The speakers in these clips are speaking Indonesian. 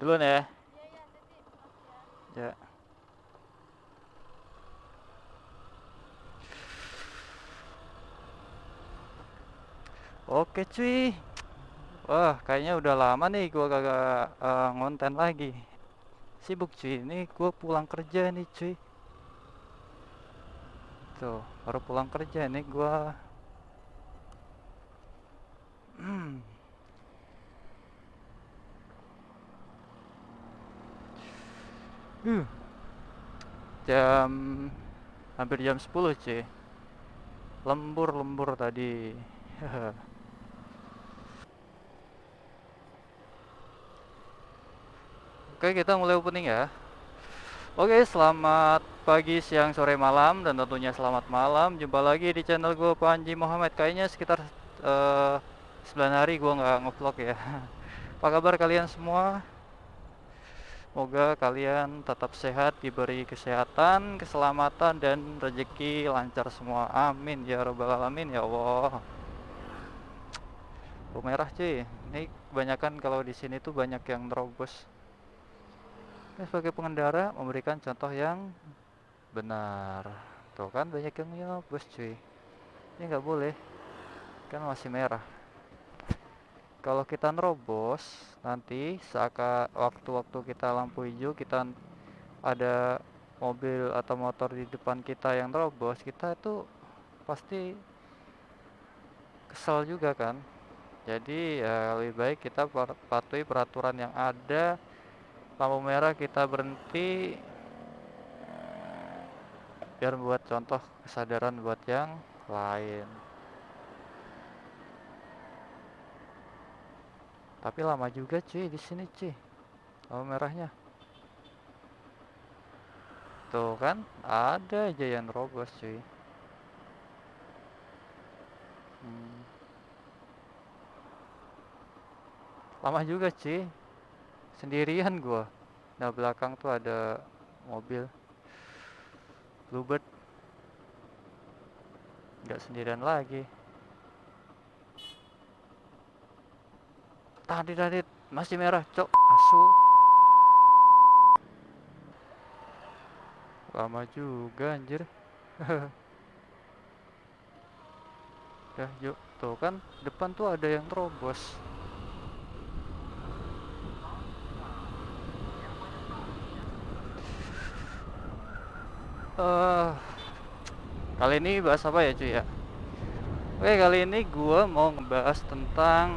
Duluan ya. Ya. Oke cuy. Wah, kayaknya udah lama nih gua kagak ngonten lagi. Sibuk cuy. Ini gua pulang kerja nih cuy. Tuh, baru pulang kerja nih gua. Hmm. Uh, jam hampir jam 10 cuy. Lembur-lembur tadi. Oke, kita mulai opening ya. Oke, selamat pagi, siang, sore, malam, dan tentunya selamat malam. Jumpa lagi di channel gue Panji Muhammad. Kayaknya sekitar 9 hari gue nggak ngevlog ya. Apa kabar kalian semua? Semoga kalian tetap sehat, diberi kesehatan, keselamatan, dan rezeki lancar semua. Amin ya robbal alamin ya Allah. Lampu merah cuy. Ini kebanyakan kalau di sini tuh banyak yang nerobos. Sebagai pengendara memberikan contoh yang benar. Tuh kan banyak yang nyobos cuy. Ini nggak boleh, kan masih merah. Kalau kita nerobos, nanti saat waktu-waktu kita lampu hijau, kita ada mobil atau motor di depan kita yang nerobos, kita itu pasti kesel juga kan. Jadi ya lebih baik kita patuhi peraturan yang ada. Lampu merah kita berhenti, biar buat contoh kesadaran buat yang lain. Tapi lama juga cuy di sini cuy. Lampu merahnya. Tuh kan, ada aja yang robos cuy. Hmm, lama juga cuy. Sendirian gua. Nah belakang tuh ada mobil Bluebird, nggak sendirian lagi. Tadi masih merah cok, asu. Lama juga anjir. Dah yuk, tuh kan depan tuh ada yang terobos. eh Kali ini bahas apa ya cuy ya? Oke, kali ini gua mau ngebahas tentang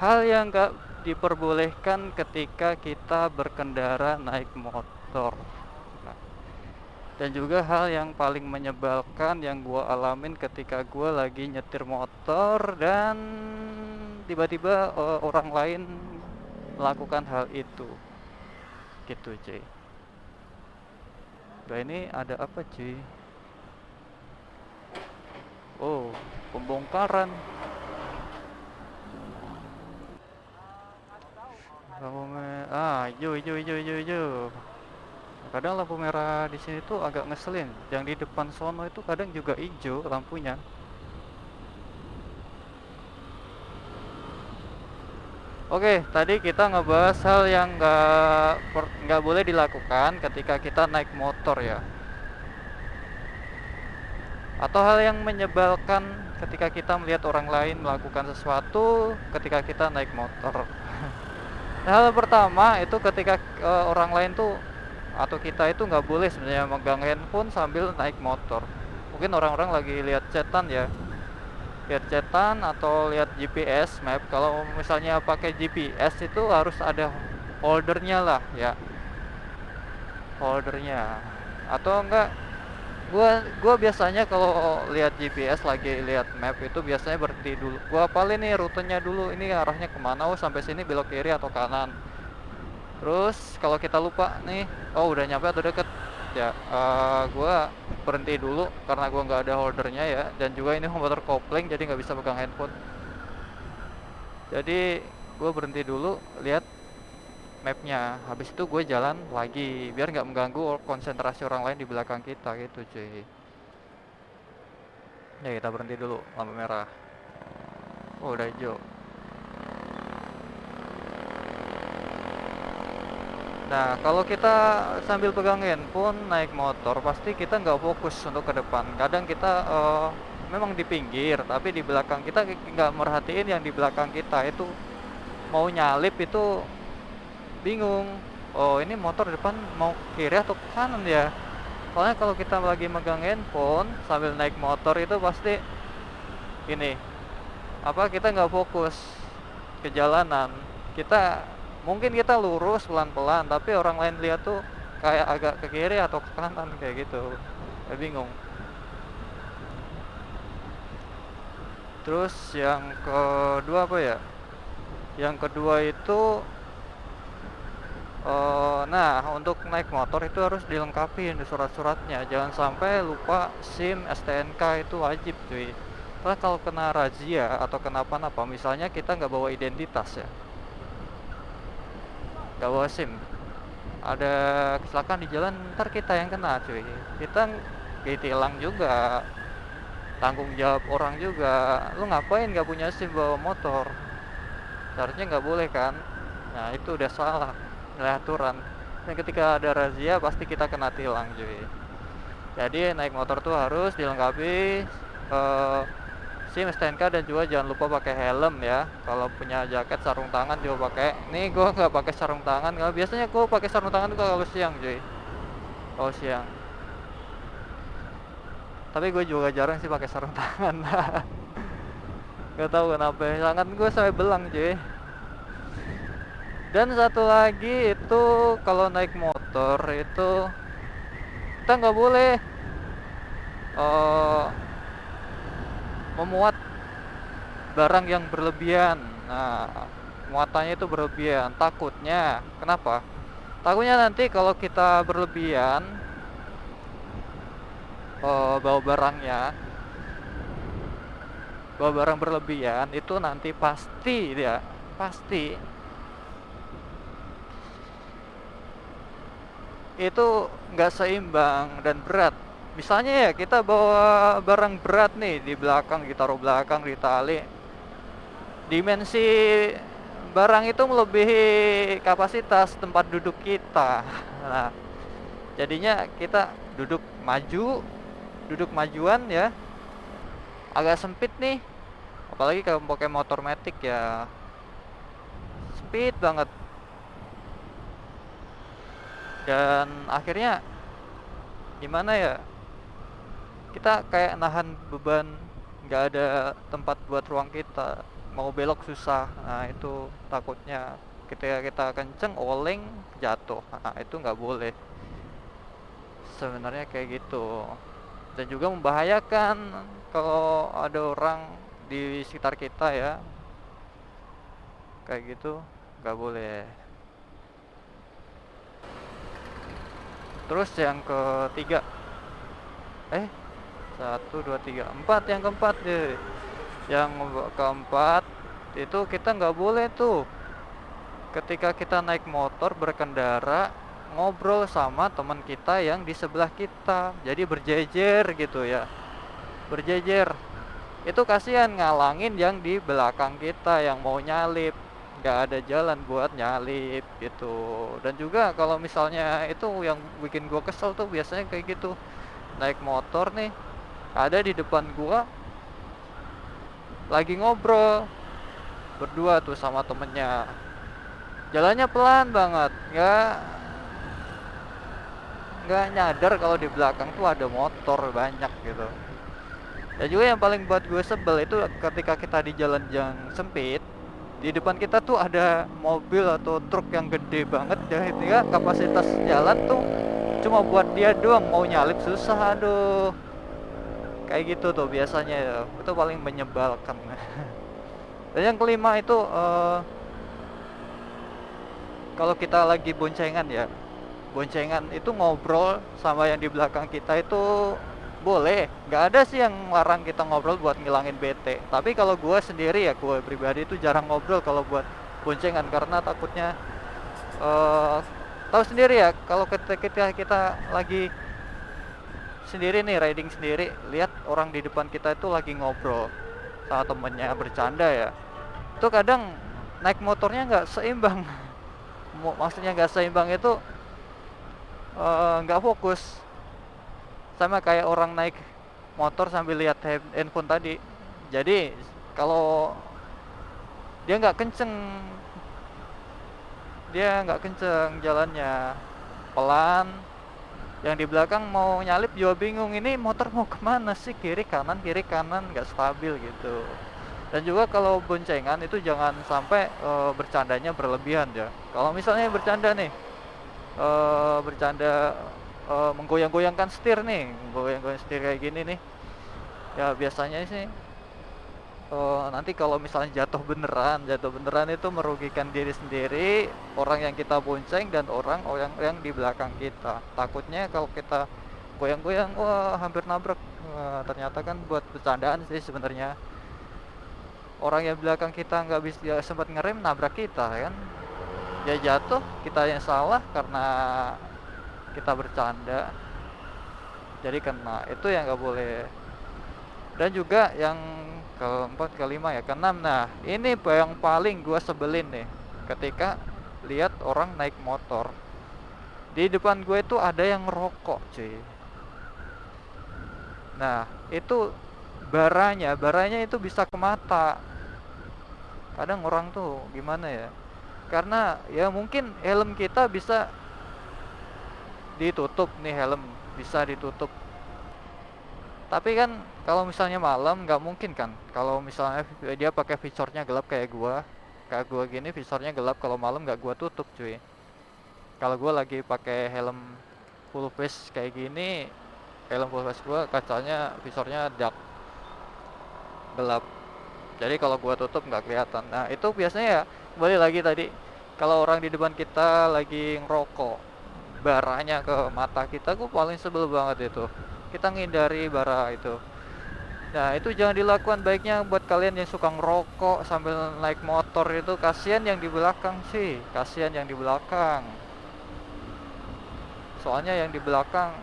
hal yang gak diperbolehkan ketika kita berkendara naik motor. Nah, dan juga hal yang paling menyebalkan yang gue alamin ketika gue lagi nyetir motor dan tiba-tiba orang lain melakukan hal itu. Gitu cuy. Nah ini ada apa cuy? Oh, pembongkaran. Lampu merah. Hijau, hijau, hijau, hijau, hijau. Kadang lampu merah di sini tuh agak ngeselin. Yang di depan sono itu kadang juga hijau lampunya. Oke, tadi kita ngebahas hal yang nggak boleh dilakukan ketika kita naik motor ya, atau hal yang menyebalkan ketika kita melihat orang lain melakukan sesuatu ketika kita naik motor. Nah, hal pertama itu ketika orang lain tuh atau kita itu nggak boleh sebenarnya megang handphone sambil naik motor. Mungkin orang-orang lagi lihat chatan ya, lihat chatan atau lihat GPS map. Kalau misalnya pakai GPS itu harus ada holdernya lah ya, holdernya. Atau enggak, gua biasanya kalau lihat GPS lagi lihat map itu biasanya berhenti dulu. Gua apalin nih rutenya dulu, ini arahnya kemana, oh sampai sini belok kiri atau kanan. Terus kalau kita lupa nih, oh udah nyampe atau deket ya, gua berhenti dulu karena gua nggak ada holdernya ya, dan juga ini motor kopling jadi nggak bisa pegang handphone. Jadi gue berhenti dulu lihat mapnya, habis itu gue jalan lagi biar nggak mengganggu konsentrasi orang lain di belakang kita gitu cuy. Ya kita berhenti dulu lampu merah. Oh udah hijau. Nah, kalau kita sambil pegang handphone naik motor, pasti kita nggak fokus untuk ke depan. Kadang kita memang di pinggir, tapi di belakang kita nggak merhatiin yang di belakang kita itu mau nyalip itu bingung. Oh, ini motor depan mau kiri atau ke kanan ya? Soalnya kalau kita lagi megang handphone sambil naik motor itu pasti ini apa kita nggak fokus ke jalanan. Kita mungkin kita lurus pelan-pelan, tapi orang lain lihat tuh kayak agak ke kiri atau ke kanan kayak gitu. Kayak bingung. Terus yang kedua apa ya? Yang kedua itu nah untuk naik motor itu harus dilengkapi di surat-suratnya. Jangan sampai lupa SIM, STNK itu wajib cuy. Karena kalau kena razia atau kenapa-napa, misalnya kita nggak bawa identitas ya, nggak bawa SIM, ada kecelakaan di jalan, ntar kita yang kena cuy. Kita ditilang juga, tanggung jawab orang juga. Lu ngapain nggak punya SIM bawa motor? Seharusnya nggak boleh kan. Nah itu udah salah nilai aturan, dan ketika ada razia pasti kita kena tilang cuy. Jadi naik motor tuh harus dilengkapi SIM, STNK, dan juga jangan lupa pakai helm ya. Kalau punya jaket, sarung tangan juga pakai. Nih gue nggak pakai sarung tangan, kalau biasanya gue pakai sarung tangan tuh kalau siang cuy, kalau siang. Tapi gue juga jarang sih pakai sarung tangan. Gak tahu kenapa tangan gue sampai belang cuy. Dan satu lagi itu kalau naik motor itu kita nggak boleh memuat barang yang berlebihan. Nah, muatannya itu berlebihan. Takutnya, kenapa? Takutnya nanti kalau kita berlebihan bawa barangnya, bawa barang berlebihan itu nanti pasti dia, pasti itu nggak seimbang dan berat. Misalnya ya kita bawa barang berat nih di belakang, ditaruh belakang di tali, dimensi barang itu melebihi kapasitas tempat duduk kita. Nah, jadinya kita duduk maju, duduk majuan ya, agak sempit nih. Apalagi kalau pakai motor matic ya, sempit banget. Dan akhirnya gimana ya? Kita kayak nahan beban, nggak ada tempat buat ruang kita. Mau belok susah. Nah itu takutnya ketika kita kenceng oleng jatuh. Nah itu nggak boleh sebenarnya kayak gitu. Dan juga membahayakan kalau ada orang di sekitar kita ya, kayak gitu nggak boleh. Terus yang ketiga, satu dua tiga empat, yang keempat deh. Yang keempat itu kita nggak boleh tuh ketika kita naik motor berkendara ngobrol sama teman kita yang di sebelah kita. Jadi berjejer gitu ya, berjejer. Itu kasihan ngalangin yang di belakang kita yang mau nyalip, nggak ada jalan buat nyalip gitu. Dan juga kalau misalnya itu yang bikin gua kesel tuh biasanya kayak gitu, naik motor nih ada di depan gua lagi ngobrol berdua tuh sama temennya, jalannya pelan banget, nggak nyadar kalau di belakang tuh ada motor banyak gitu. Dan juga yang paling buat gue sebel itu ketika kita di jalan yang sempit, di depan kita tuh ada mobil atau truk yang gede banget ya, itu ya kapasitas jalan tuh cuma buat dia doang, mau nyalip susah. Aduh, kayak gitu tuh biasanya ya. Itu paling menyebalkan. Dan yang kelima itu kalau kita lagi boncengan ya, boncengan itu ngobrol sama yang di belakang kita itu boleh, nggak ada sih yang larang kita ngobrol buat ngilangin bete. Tapi kalau gue sendiri ya, gue pribadi itu jarang ngobrol kalau buat boncengan, karena takutnya tahu sendiri ya, kalau ketika kita lagi sendiri nih, riding sendiri, lihat orang di depan kita itu lagi ngobrol sama temennya bercanda ya, itu kadang naik motornya nggak seimbang. maksudnya nggak seimbang itu nggak fokus, sama kayak orang naik motor sambil lihat handphone tadi. Jadi kalau dia nggak kenceng jalannya, pelan, yang di belakang mau nyalip juga bingung, ini motor mau kemana sih, kiri kanan nggak stabil gitu. Dan juga kalau boncengan itu jangan sampai bercandanya berlebihan ya. Kalau misalnya bercanda nih, bercanda menggoyang-goyangkan setir nih, menggoyang-goyang setir kayak gini nih, ya biasanya sih nanti kalau misalnya jatuh beneran itu merugikan diri sendiri, orang yang kita bonceng, dan orang yang di belakang kita. Takutnya kalau kita goyang-goyang, wah hampir nabrak. Ternyata kan buat bercandaan sih sebenarnya. Orang yang belakang kita nggak bisa, ya, sempat ngerem, nabrak kita kan. Dia jatuh, kita yang salah karena kita bercanda. Jadi kena, itu yang nggak boleh. Dan juga yang keempat, kelima, ya keenam. Nah ini yang paling gue sebelin nih, ketika lihat orang naik motor di depan gue itu ada yang ngerokok cuy. Nah itu baranya itu bisa ke mata. Kadang orang tuh gimana ya, karena ya mungkin helm kita bisa ditutup nih, helm bisa ditutup. Tapi kan kalau misalnya malam nggak mungkin kan, kalau misalnya dia pakai visornya gelap kayak gua gini, visornya gelap, kalau malam nggak gua tutup cuy. Kalau gua lagi pakai helm full face kayak gini, helm full face gua kacanya, visornya dark, gelap. Jadi kalau gua tutup nggak kelihatan. Nah itu biasanya ya kembali lagi tadi, kalau orang di depan kita lagi ngerokok, baranya ke mata kita, gua paling sebel banget itu. Kita ngindari bara itu. Nah itu jangan dilakukan, baiknya buat kalian yang suka ngerokok sambil naik motor itu, kasihan yang di belakang sih, kasihan yang di belakang. Soalnya yang di belakang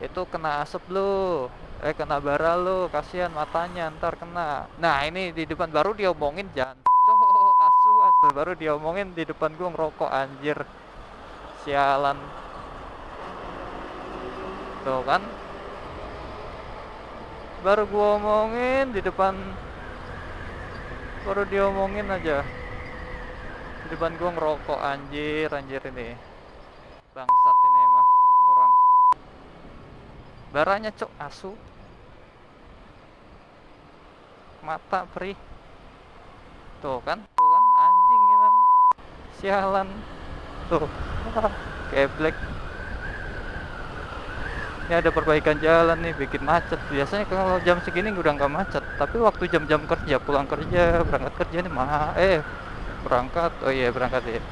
itu kena asap lu, kena bara lu, kasihan matanya ntar kena. Nah ini di depan baru diomongin, jangan asu baru diomongin di depan gua ngerokok, anjir, sialan. Tuh kan, baru gua omongin di depan, baru diomongin aja di depan gua ngerokok, anjir ini, bangsat ini emang orang. Baranya cok, asu, mata perih. Tuh kan anjing emang, sialan. Tuh geblek. Ini ada perbaikan jalan nih, bikin macet. Biasanya kalau jam segini udah nggak macet, tapi waktu jam-jam kerja, pulang kerja, berangkat kerja nih berangkat ya.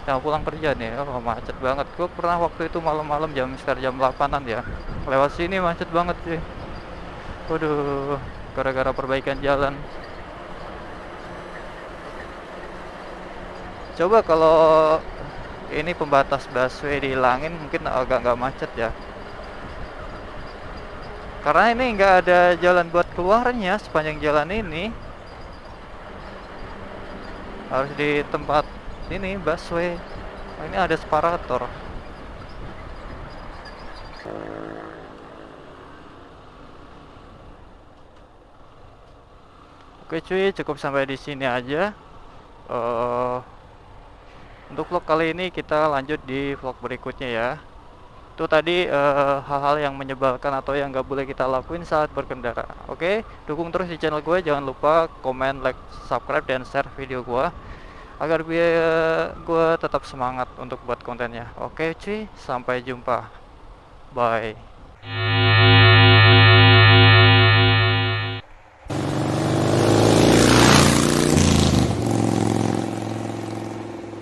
Nah, pulang kerja nih, oh macet banget. Gue pernah waktu itu malam-malam sekitar jam 8-an ya. Lewat sini macet banget sih. Waduh, gara-gara perbaikan jalan. Coba kalau ini pembatas busway dihilangin, mungkin agak nggak macet ya. Karena ini nggak ada jalan buat keluarnya sepanjang jalan ini. Harus di tempat ini busway. Ini ada separator. Oke cuy, cukup sampai di sini aja. Untuk vlog kali ini kita lanjut di vlog berikutnya ya. Itu tadi hal-hal yang menyebalkan atau yang gak boleh kita lakuin saat berkendara. Oke, dukung terus di channel gue, jangan lupa komen, like, subscribe, dan share video gue agar gue tetap semangat untuk buat kontennya. Oke cuy, sampai jumpa, bye.